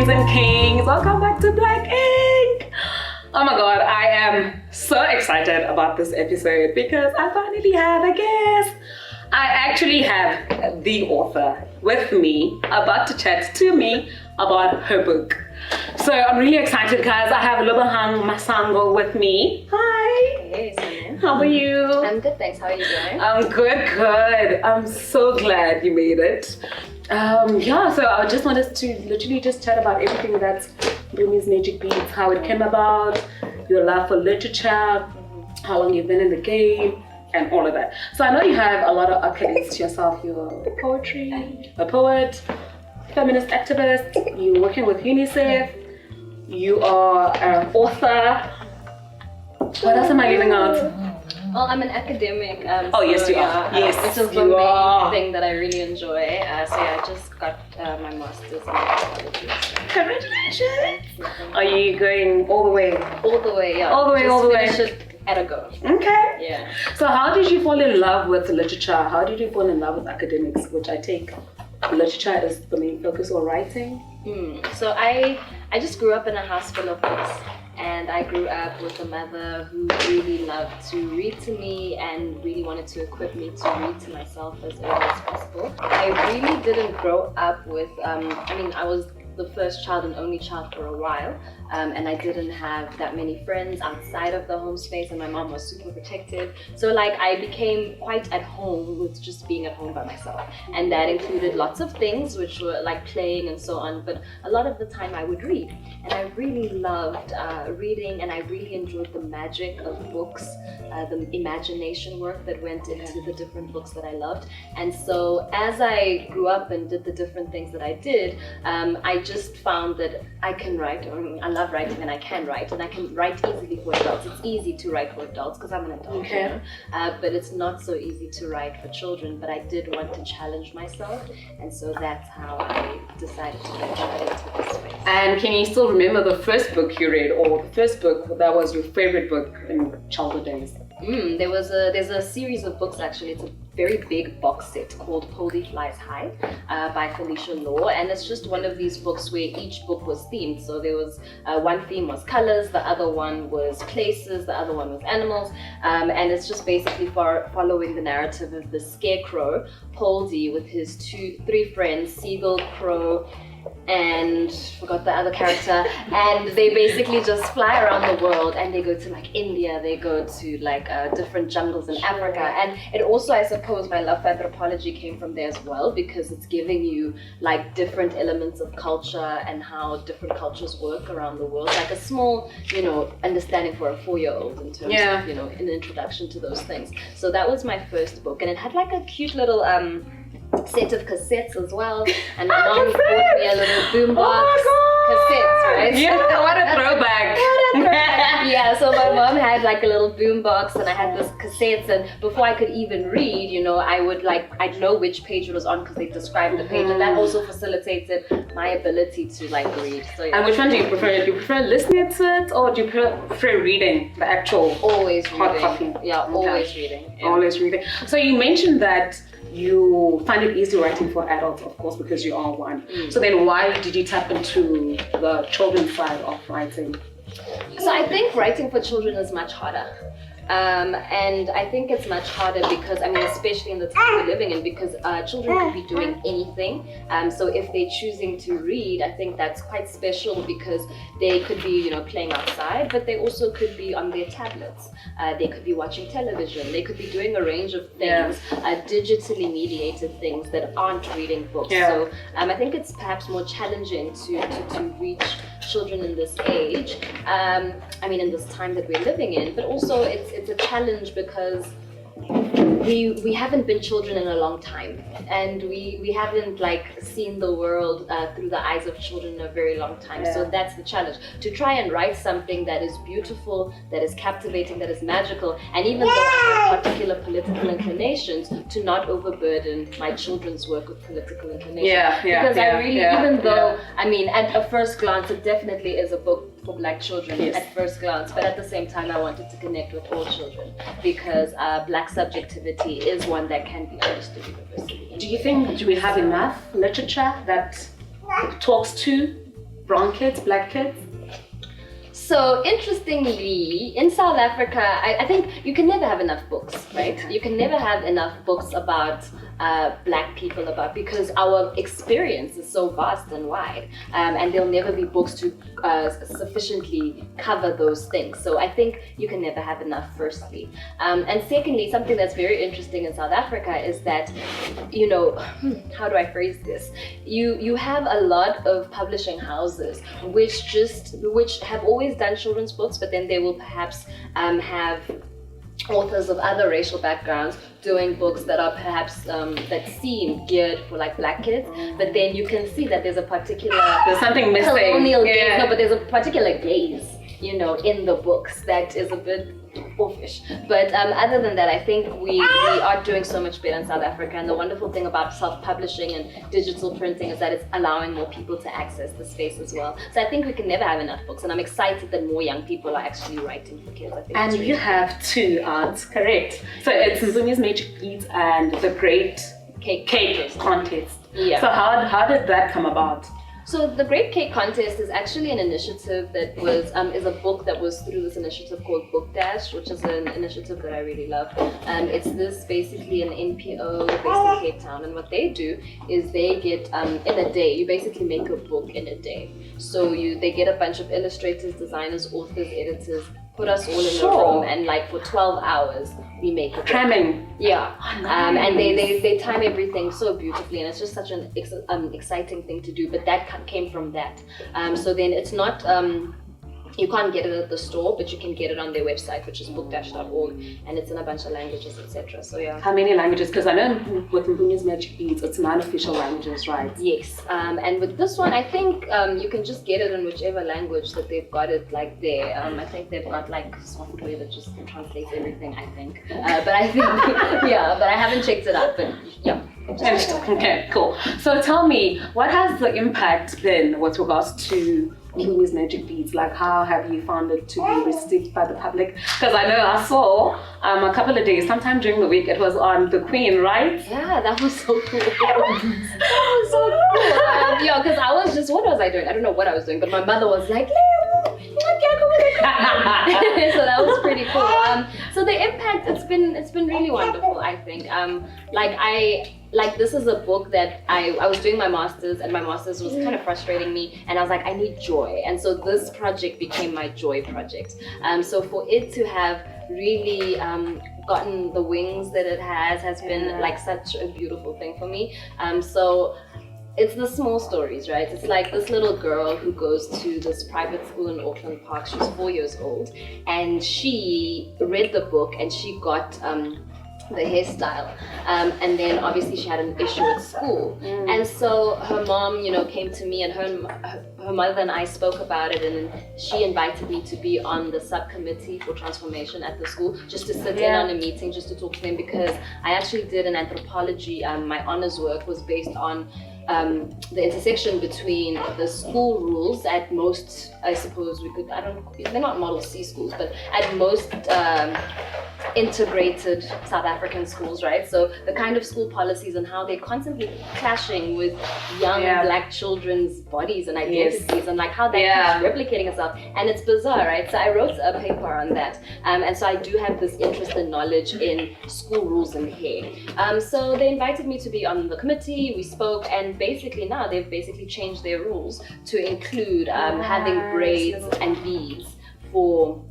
queens and kings, welcome back to Black Ink. Oh my god, I am so excited about this episode because I finally have a guest. I actually have the author with me, about to chat to me about her book. So I'm really excited guys. I have Lebohang Masango with me. Hi. Hey, Simon. How are you? I'm good, thanks. How are you doing? I'm good. I'm so glad you made it. So I just wanted to literally just chat about everything that's Mpumi's Magic Beats, how it came about, your love for literature, how long you've been in the game, and all of that. So I know you have a lot of accolades to yourself. You're a poet, feminist activist, you're working with UNICEF, you are an author. What else am I leaving out? Well, I'm an academic. Yes, you are. Yes, which is the main thing that I really enjoy. I just got my master's in anthropology. Congratulations! Are you going all the way? All the way, yeah. All the way. Finish it at a go. Okay. Yeah. So how did you fall in love with literature? How did you fall in love with academics, which I take literature as the main focus, or writing? So I just grew up in a house full of books. And I grew up with a mother who really loved to read to me and really wanted to equip me to read to myself as early as possible. I really didn't grow up with, I was the first child and only child for a while, and I didn't have that many friends outside of the home space, and my mom was super protective. So I became quite at home with just being at home by myself, and that included lots of things which were like playing and so on, but a lot of the time I would read, and I really loved reading, and I really enjoyed the magic of books, the imagination work that went into the different books that I loved. And so as I grew up and did the different things that I did, I just found that I can write. I love writing, and I can write easily for adults. It's easy to write for adults because I'm an adult, okay. But it's not so easy to write for children. But I did want to challenge myself, and so that's how I decided to venture into this space. And can you still remember the first book you read, or the first book that was your favorite book in childhood days? There's a series of books actually. It's a very big box set called Hulley Flies High by Felicia Law, and it's just one of these books where each book was themed. So there was one theme was colors, the other one was places, the other one was animals, and it's just basically following the narrative of the scarecrow Hulley with his three friends, Seagull, Crow, and forgot the other character, and they basically just fly around the world, and they go to India, they go to different jungles in Africa. And it also, I suppose, my love for anthropology came from there as well, because it's giving you different elements of culture and how different cultures work around the world, like a small understanding for a 4-year-old in terms of an introduction to those things. So that was my first book, and it had a cute little set of cassettes as well, and my mom bought me a little boombox. Cassettes, right? Yeah, what a throwback. Yeah, so my mom had a little boombox, and I had this cassettes, and before I could even read, I would I'd know which page it was on because they described the page, and that also facilitated my ability to read. So yeah. And which one do you prefer? Do you prefer listening to it, or do you prefer reading the actual always hard reading? copy? Yeah, always reading. Yeah. Always reading. So you mentioned that you find it easy writing for adults, of course, because you are one. So then why did you tap into the children's side of writing? So I think writing for children is much harder. And I think it's much harder because, especially in the time we're living in, because children could be doing anything. So if they're choosing to read, I think that's quite special because they could be, playing outside, but they also could be on their tablets. They could be watching television. They could be doing a range of things, digitally mediated things that aren't reading books. Yeah. So I think it's perhaps more challenging to reach children in this age, in this time that we're living in, but also it's a challenge because we haven't been children in a long time, and we haven't seen the world through the eyes of children in a very long time. So that's the challenge, to try and write something that is beautiful, that is captivating, that is magical, and even though I have particular political inclinations, to not overburden my children's work with political inclinations. Because I really, even though at first glance it definitely is a book for Black children at first glance, but at the same time I wanted to connect with all children because Black subjectivity is one that can be understood universally. Do you think we have enough literature that talks to brown kids, black kids? So interestingly, in South Africa, I think you can never have enough books, right? You can never have enough books about Black people, because our experience is so vast and wide, and there'll never be books to sufficiently cover those things. So I think you can never have enough, firstly. And secondly, something that's very interesting in South Africa is that, how do I phrase this? You have a lot of publishing houses which have always done children's books, but then they will perhaps have authors of other racial backgrounds doing books that are perhaps that seem geared for like Black kids, but then you can see that there's something missing. Colonial gaze, no, but there's a particular gaze, in the books that is a bit offish. But other than that, I think we are doing so much better in South Africa, and the wonderful thing about self-publishing and digital printing is that it's allowing more people to access the space as well. So I think we can never have enough books, and I'm excited that more young people are actually writing for kids. I think and you have two aunts, correct? So it's Mpumi's Magic Beads and the Great Cake Contest. Yeah. So how did that come about? So the Great Cake Contest is actually an initiative that was is a book that was through this initiative called Book Dash, which is an initiative that I really love. It's this basically an NPO based in Cape Town, and what they do is they get in a day, you basically make a book in a day. So they get a bunch of illustrators, designers, authors, editors, put us all in a room, and like for 12 hours we make a book. Cramming. Yeah. Oh, nice. And they time everything so beautifully, and it's just such an exciting thing to do. But that came from that. So then it's not you can't get it at the store, but you can get it on their website, which is bookdash.org, and it's in a bunch of languages, etc. So yeah. How many languages? Because I know with Mpumi's Magic Beads, it's 9 official languages, right? Yes. And with this one, I think you can just get it in whichever language that they've got it like there. I think they've got like software that just translates everything, I think. But I think, yeah, but I haven't checked it out, but yeah. Okay, cool. So tell me, what has the impact been with regards to Mpumi's Magic Beads? Like, how have you found it to be received by the public? Because I know I saw a couple of days, sometime during the week, it was on The Queen, right? Yeah, that was so cool. That was so cool. Yeah, because what was I doing? I don't know what I was doing, but my mother was like, so that was pretty cool. So the impact, it's been really wonderful, I think. This is a book that I was doing my master's, and my master's was kind of frustrating me, and I was like, I need joy. And so this project became my joy project. So for it to have really gotten the wings that it has been like such a beautiful thing for me. So it's the small stories, right? It's like this little girl who goes to this private school in Auckland Park. She's 4 years old, and she read the book and she got the hairstyle, and then obviously she had an issue at school, and so her mom, came to me, and her mother and I spoke about it, and she invited me to be on the subcommittee for transformation at the school, just to sit in on a meeting, just to talk to them, because I actually did an anthropology. My honors work was based on the intersection between the school rules at most, I suppose they're not Model C schools, but at most integrated South African schools, right? So the kind of school policies and how they're constantly clashing with young Black children's bodies and identities, and like how that keeps replicating itself, and it's bizarre, right? So I wrote a paper on that, and so I do have this interest and knowledge in school rules and hair. So they invited me to be on the committee, we spoke, and basically now they've basically changed their rules to include having braids and beads for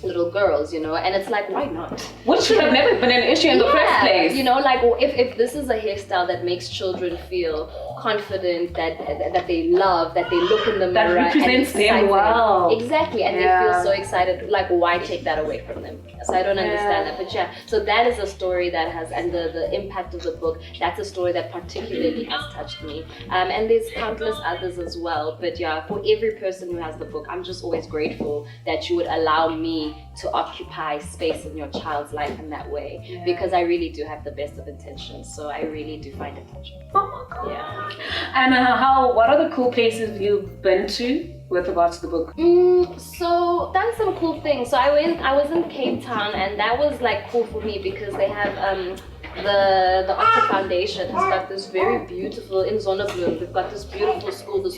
little girls, and it's like, why not? Which should have never been an issue in the first place. If this is a hairstyle that makes children feel confident, that they love, that they look in the mirror, that represents them well. Exactly, and they feel so excited. Like, why take that away from them? So I don't understand that, but so that is a story that has, and the impact of the book, that's a story that particularly has touched me. And there's countless others as well, but for every person who has the book, I'm just always grateful that you would allow me to occupy space in your child's life in that way, because I really do have the best of intentions, so I really do find it touching. Oh my God. Yeah. And what are the cool places you've been to with regards to the book? So done some cool things. So I was in Cape Town, and that was like cool for me because they have the Oxford Foundation has got this very beautiful, in Zonnebloem, we've got this beautiful school, this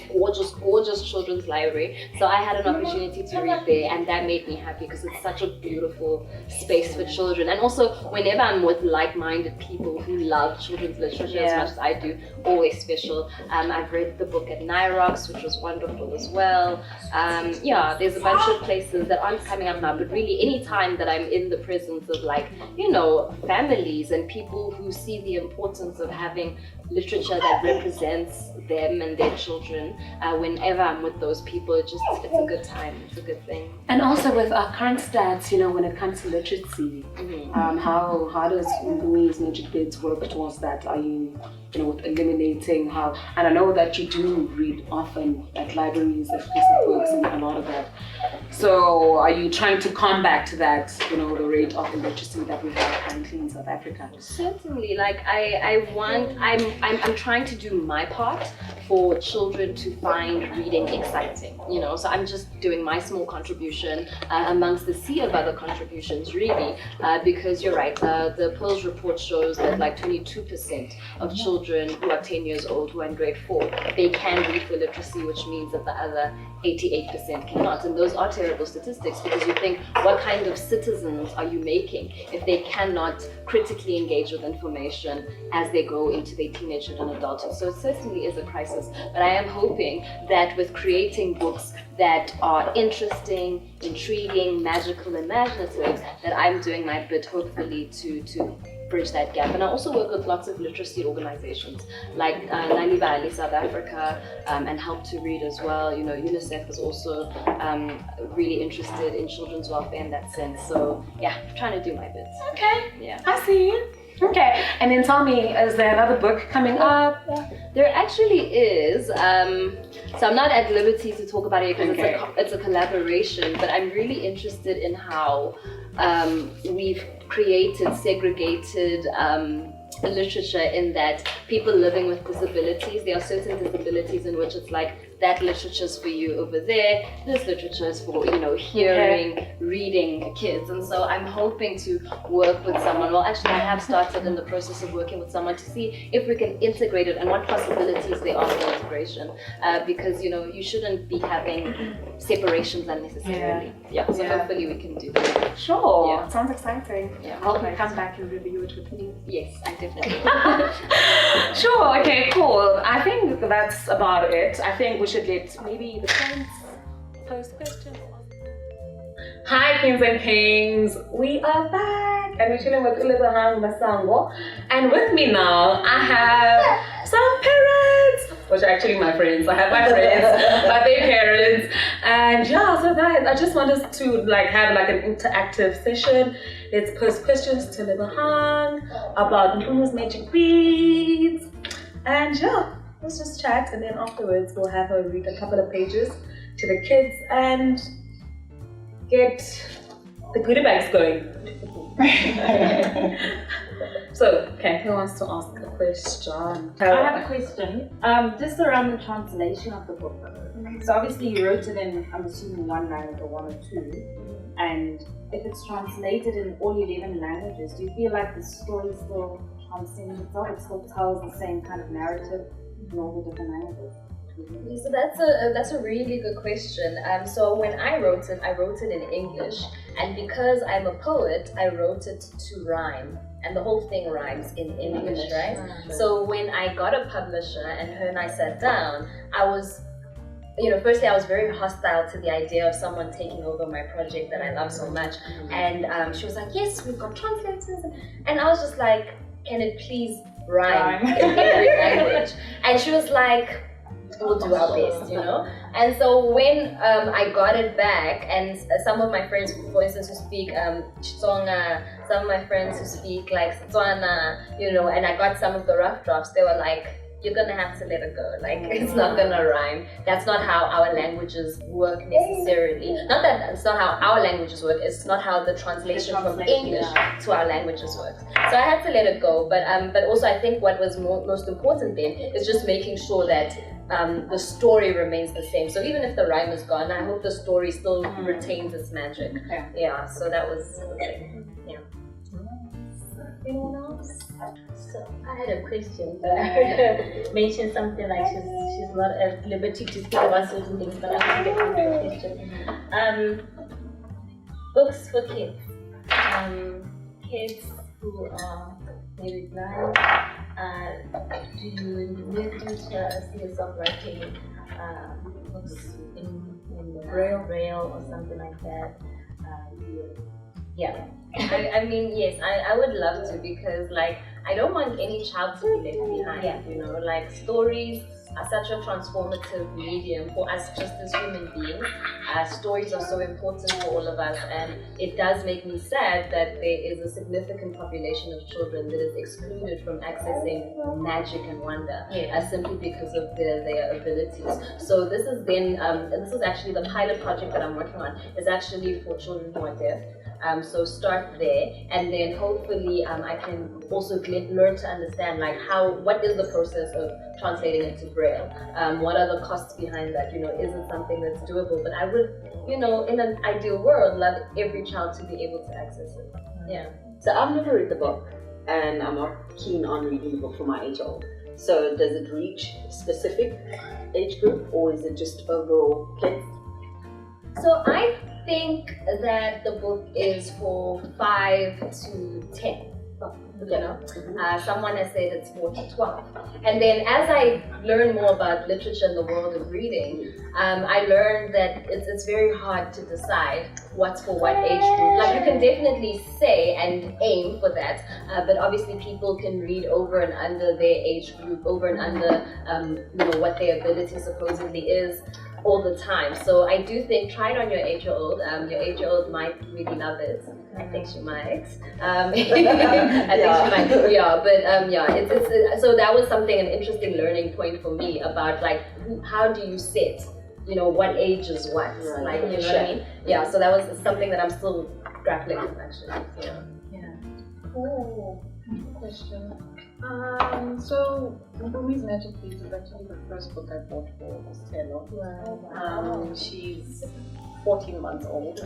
gorgeous children's library. So I had an opportunity to read there, and that made me happy because it's such a beautiful space for children. And also, whenever I'm with like-minded people who love children's literature as much as I do, always special. I've read the book at Nyrox, which was wonderful as well. There's a bunch of places that aren't coming up now, but really any time that I'm in the presence of families and people who see the importance of having literature that represents them and their children, whenever I'm with those people, it's a good time, it's a good thing. And also with our current stats, when it comes to literacy, how does Mpumi's Magic Beds work towards that? Are you, with eliminating how, and I know that you do read often at libraries, exclusive books and a lot of that. So are you trying to combat that, the rate of illiteracy that we have currently in South Africa? Certainly, I'm trying to do my part for children to find reading exciting, so I'm just doing my small contribution amongst the sea of other contributions, really, because you're right, the Pearls report shows that 22% of children who are 10 years old, who are in grade 4, they can read for literacy, which means that the other 88% cannot. And those are terrible statistics, because you think, what kind of citizens are you making if they cannot critically engage with information as they go into their teenagehood and adulthood? So it certainly is a crisis, but I am hoping that with creating books that are interesting, intriguing, magical, imaginative, that I'm doing my bit, hopefully, to bridge that gap. And I also work with lots of literacy organizations like Nali Bali South Africa, and Help to Read as well. UNICEF is also really interested in children's welfare in that sense. So yeah, I'm trying to do my bit. Okay. Yeah. I see you. Okay. And then tell me, is there another book coming up? There actually is. So I'm not at liberty to talk about it because it's a collaboration, but I'm really interested in how we've created segregated literature, in that people living with disabilities, there are certain disabilities in which it's that literature is for you over there, this literature is for hearing, reading kids. And so I'm hoping to work with someone, well actually I have started in the process of working with someone to see if we can integrate it and what possibilities there are for integration, because you shouldn't be having separations unnecessarily. So hopefully we can do that. Sure. Sounds exciting. I'll come back and review it with me. Yes, I definitely Sure. Okay, cool. I think that's about it. I think we should let maybe the friends post questions. Hi, Kings and Kings. We are back and we're chilling with Lebohang Masango. And with me now, I have some parents, which are actually my friends. I have my friends, but they're parents. And so guys, I just want us to have an interactive session. Let's post questions to Lebohang about Mpumu's Magic Beads. And let's just chat, and then afterwards we'll have her read a couple of pages to the kids and get the goodie bags going. So, who wants to ask a question? I have a question, just around the translation of the book. So obviously you wrote it in, I'm assuming, one language or one or two, and if it's translated in all 11 languages, do you feel like the story still transcends itself? It still tells the same kind of narrative in all the different languages? So that's a really good question. So when I wrote it in English, and because I'm a poet, I wrote it to rhyme, and the whole thing rhymes in English, right? So when I got a publisher and her and I sat down, I was, firstly I was very hostile to the idea of someone taking over my project that I love so much, and she was like, yes, we've got translators, and I was just like, can it please rhyme in every language? And she was like, we'll do our best, And so when I got it back, and some of my friends, for instance, who speak Xitsonga, some of my friends who speak Setswana, and I got some of the rough drafts, they were like, you're gonna have to let it go. It's not gonna rhyme. That's not how our languages work necessarily. Not that it's not how our languages work, it's not how the translation from English to our languages works. So I had to let it go, but also I think what was most important then is just making sure that the story remains the same. So even if the rhyme is gone, I hope the story still retains its magic. So that was the thing. Anyone else? So I had a question, but I heard her mention something like she's not at liberty to speak about certain things, but I want to get to the question. Books for kids. Kids who are maybe blind. Do you in the near future see yourself writing books in Braille or something like that? Yeah. I mean, yes, I would love to, because like I don't want any child to be left behind. Yeah. You know, like stories are such a transformative medium for us just as human beings. Stories are so important for all of us, and it does make me sad that there is a significant population of children that is excluded from accessing magic and wonder, simply because of their abilities. So this is then, this is actually the pilot project that I'm working on, is actually for children who are deaf. So start there, and then hopefully I can also learn to understand like what is the process of translating into Braille? What are the costs behind that? You know, is it something that's doable? But I would, you know, in an ideal world, love every child to be able to access it. Yeah. So I've never read the book, and I'm not keen on reading the book for my age-old. So does it reach a specific age group, or is it just overall kids? So I think that the book is for 5 to 10. You know, someone has said it's 4 to 12. And then as I learn more about literature and the world of reading, I learned that it's very hard to decide what's for what age group. Like, you can definitely say and aim for that, but obviously people can read over and under their age group, over and under you know, what their ability supposedly is, all the time. So I do think, try it on your 8-year-old. Your 8-year-old might really love it. I think she might. I think she might. Yeah, but it's so that was something, an interesting learning point for me about like how do you set, you know, what age is what, like, you know what I mean? Yeah. So that was something that I'm still grappling with, actually. Yeah. Cool. Question. So Mpumi's Magic Beads is actually the first book I bought for Stella. Wow. She's 14 months old,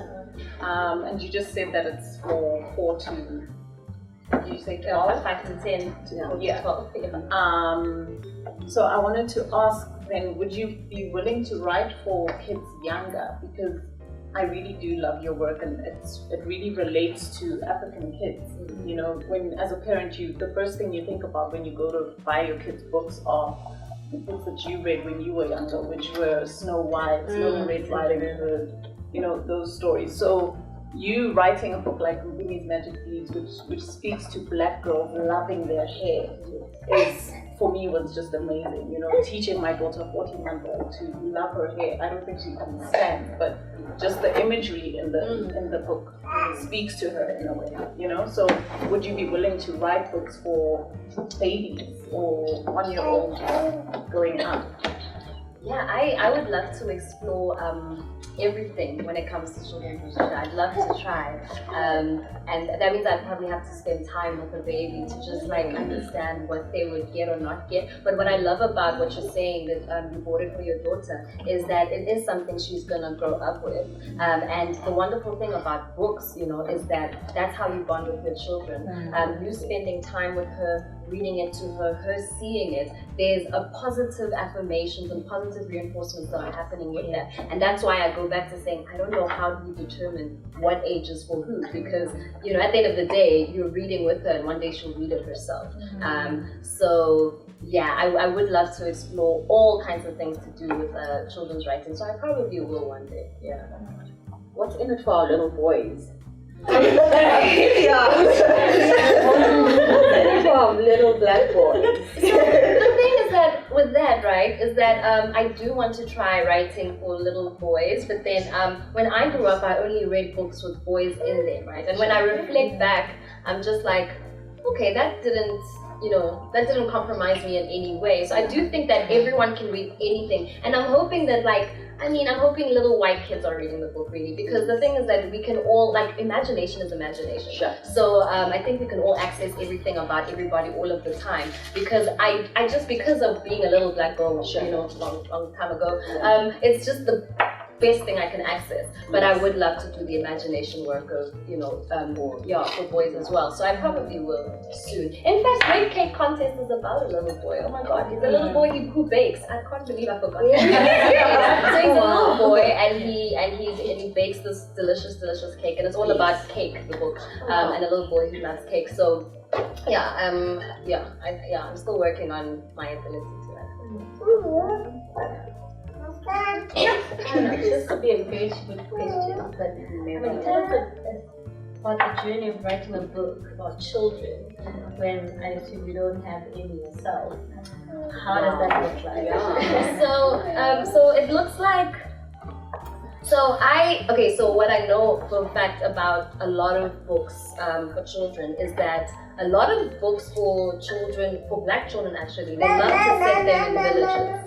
and you just said that it's for 4 to, did you say 12? 5 to 10 to 12. Yeah. So I wanted to ask then, would you be willing to write for kids younger? Because I really do love your work, and it really relates to African kids. You know, when as a parent, the first thing you think about when you go to buy your kids books are the books that you read when you were younger, which were Snow White, Snow Red Riding Hood, you know, those stories. So you writing a book like Mpumi's Magic Beads, which speaks to black girls loving their hair, is, for me, was just amazing. You know, teaching my daughter, 14-month-old, to love her hair. I don't think she understands, but just the imagery in the book speaks to her in a way. You know, so would you be willing to write books for babies or 1-year-olds growing up? Yeah, I would love to explore everything when it comes to children's literature. I'd love to try, and that means I'd probably have to spend time with a baby to just like understand what they would get or not get. But what I love about what you're saying, that you bought it for your daughter, is that it is something she's gonna grow up with. And the wonderful thing about books, you know, is that that's how you bond with your children. You spending time with her, reading it to her, her seeing it, there's a positive affirmations and positive reinforcements that are happening with that. And that's why I go back to saying, I don't know how do you determine what age is for who, because, you know, at the end of the day, you're reading with her and one day she'll read it herself. So yeah, I would love to explore all kinds of things to do with children's writing. So I probably will one day, yeah. What's in it for our little boys? Little black boys. So the thing is that with that, right, is that I do want to try writing for little boys, but then when I grew up, I only read books with boys in them, right? And when I reflect back, I'm just like, okay, that didn't compromise me in any way. So I do think that everyone can read anything, and I'm hoping that I'm hoping little white kids are reading the book really, because the thing is that we can all, like, imagination is imagination. Sure. So I think we can all access everything about everybody all of the time, because I just, because of being a little black girl, you know, long time ago, it's just best thing I can access. But I would love to do the imagination work of, for boys as well. So I probably will soon. In fact, Great Cake Contest is about a little boy. Oh my God, he's a little boy who bakes. I can't believe I forgot. So he's a little boy, and he bakes this delicious cake, and it's all about cake, the book, and a little boy who loves cake. So I'm still working on my ability to that. I don't know, this could be a very stupid question, but tell us about the journey of writing a book about children when I assume you don't have any yourself. How does that look like? So it looks like. So what I know for a fact about a lot of books for children is that a lot of books for children, for black children actually, they love to set them in villages.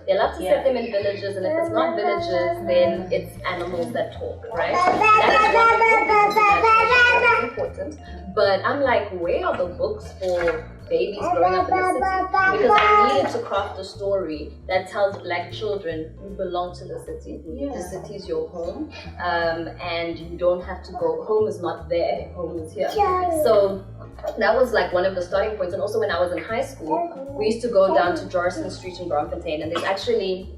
They love to set them in villages, and if it's not villages, then it's animals that talk, right? That is important. But I'm like, where are the books for babies growing up in the city? Because I needed to craft a story that tells black children you belong to the city. The city is your home, and you don't have to go. Home is not there. Home is here. So that was like one of the starting points. And also when I was in high school, we used to go down to Jarson Street in Braamfontein, and there's actually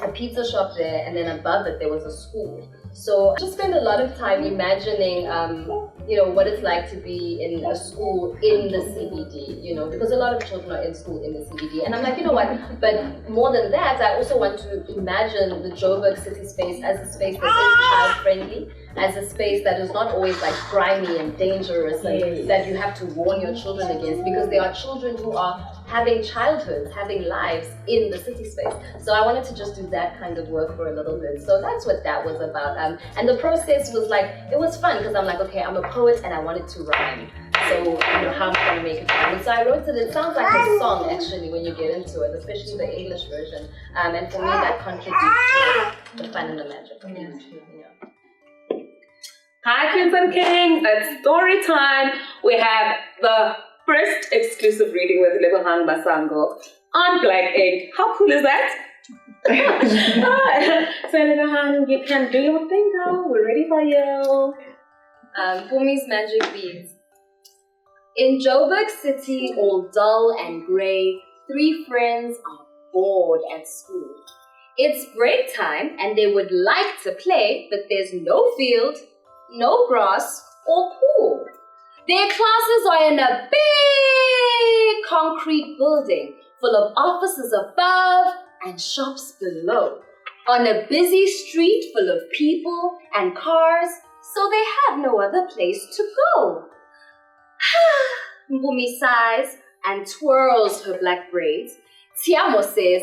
a pizza shop there, and then above it there was a school. So I just spent a lot of time imagining, what it's like to be in a school in the CBD, because a lot of children are in school in the CBD. And I'm like, you know what, but more than that, I also want to imagine the Joburg city space as a space that is child-friendly, as a space that is not always like grimy and dangerous and that you have to warn your children against, because there are children who are having childhoods, having lives in the city space. So I wanted to just do that kind of work for a little bit. So that's what that was about. And the process was like, it was fun because I'm like, okay, I'm a poet and I wanted to rhyme. So, how am I going to make it rhyme? And so I wrote it. It sounds like a song actually when you get into it, especially the English version. And for me, that contributes to the fun and the magic. Hi, Queens and Kings. It's story time. We have the first exclusive reading with Lebohang Masango on Black Ink. How cool is that? So Lebohang, you can do your thing now. We're ready for you. Mpumi's Magic Beads. In Joburg City, all dull and grey, 3 friends are bored at school. It's break time and they would like to play, but there's no field, no grass or pool. Their classes are in a big concrete building full of offices above and shops below, on a busy street full of people and cars, so they have no other place to go. Mpumi sighs and twirls her black braids. Tshiamo says,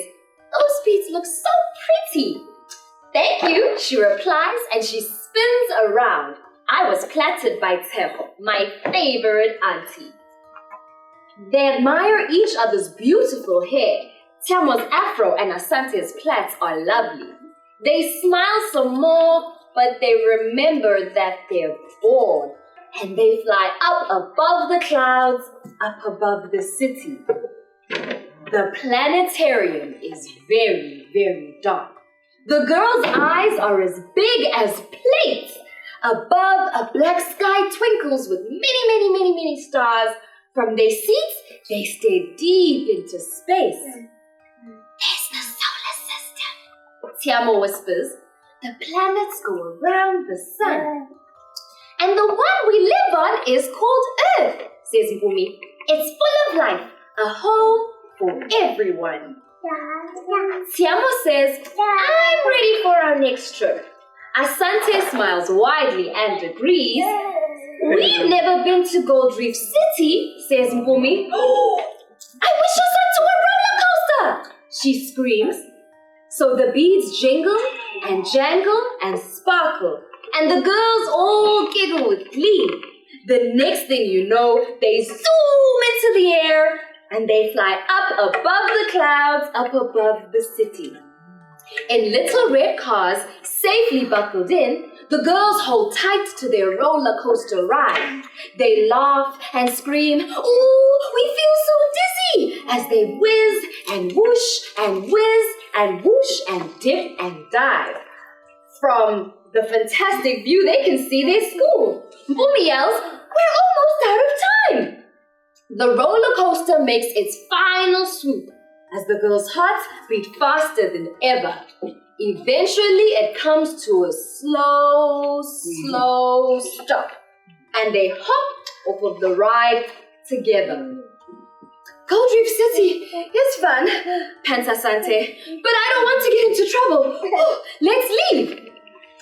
"Those beads look so pretty." "Thank you," she replies, and she spins around. I was flattered by Tshepo, my favorite auntie. They admire each other's beautiful hair. Tshiamo's afro and Asante's plaits are lovely. They smile some more, but they remember that they're bored. And they fly up above the clouds, up above the city. The planetarium is very, very dark. The girls' eyes are as big as plates. Above, a black sky twinkles with many, many, many, many stars. From their seats, they stare deep into space. "There's the solar system," Tshiamo whispers. "The planets go around the sun. And the one we live on is called Earth," says Mpumi. "It's full of life, a home for everyone." Tshiamo says, "I'm ready for our next trip." Asante smiles widely and agrees. "We've never been to Gold Reef City," says Mpumi. "I wish us onto a roller coaster," she screams. So the beads jingle and jangle and sparkle, and the girls all giggle with glee. The next thing you know, they zoom into the air and they fly up above the clouds, up above the city. In little red cars, safely buckled in, the girls hold tight to their roller coaster ride. They laugh and scream, "Ooh, we feel so dizzy," as they whiz and whoosh and whiz and whoosh and dip and dive. From the fantastic view, they can see their school. Mpumi yells, "We're almost out of time!" The roller coaster makes its final swoop as the girls' hearts beat faster than ever. Eventually, it comes to a slow stop, and they hop off of the ride together. Gold Reef City is fun, pants Asante, but I don't want to get into trouble. Let's leave.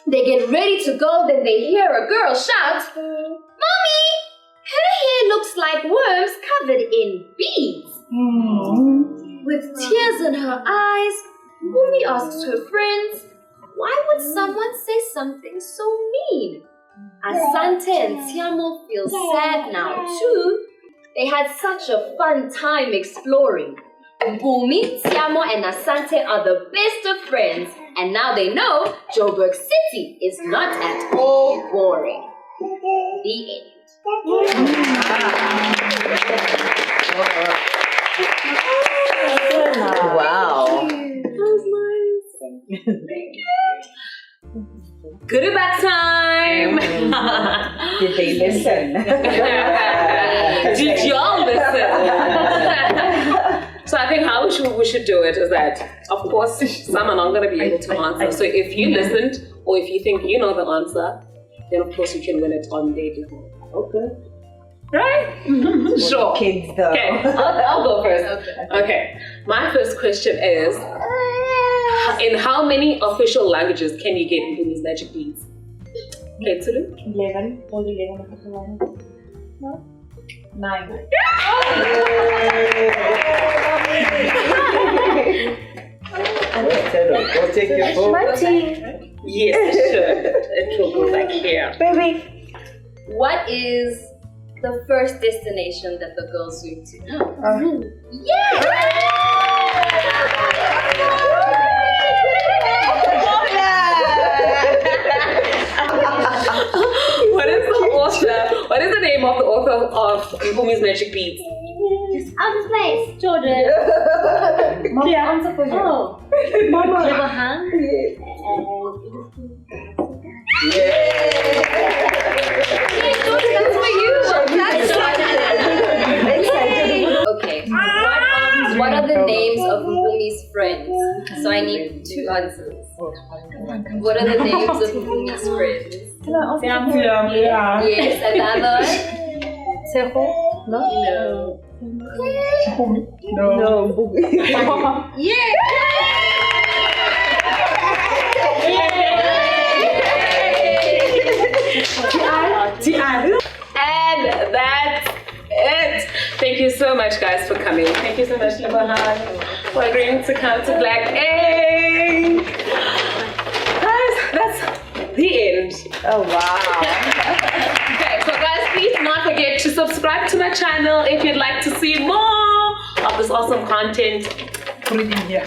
They get ready to go, then they hear a girl shout, "Mommy, her hair looks like worms covered in beads." With tears in her eyes, Mpumi asks her friends, why would someone say something so mean? Asante and Tshiamo feel sad now too. They had such a fun time exploring. Mpumi, Tshiamo and Asante are the best of friends, and now they know Joburg City is not at all boring. The end. Wow. Goodie bag time! Did they listen? Did y'all listen? So I think how we should do it is that, of course, some are not going to be able to answer. So if you listened, or if you think you know the answer, then of course you can win it on day before. Okay. Right? Sure. Kids though. Okay, I'll go first. Okay. My first question is, in how many official languages can you get Mpumi's magic beads? Okay, Tulu? 11. All 11 official languages. No? 9. Go take your phone. Yes, it should. It will go back here. Baby. What is the first destination that the girls went to? What is the name of the author of Mpumi's magic beads? Out of place, Jordan. Mommy, answer for you. Oh, Lebohang. That's for you. Okay. What are the names of Mpumi's friends? So I need 2 answers. What are the names of Mpumi's friends? Yes, and the other one? Seho? No? No. No. Yeah! And that's it. Thank you so much, guys, for coming. Thank you so much, Lebohang, for agreeing to come to Black Ink. Guys, that's the end. Oh wow. Okay, so guys, please do not forget to subscribe to my channel if you'd like to see more of this awesome content. Put it in here.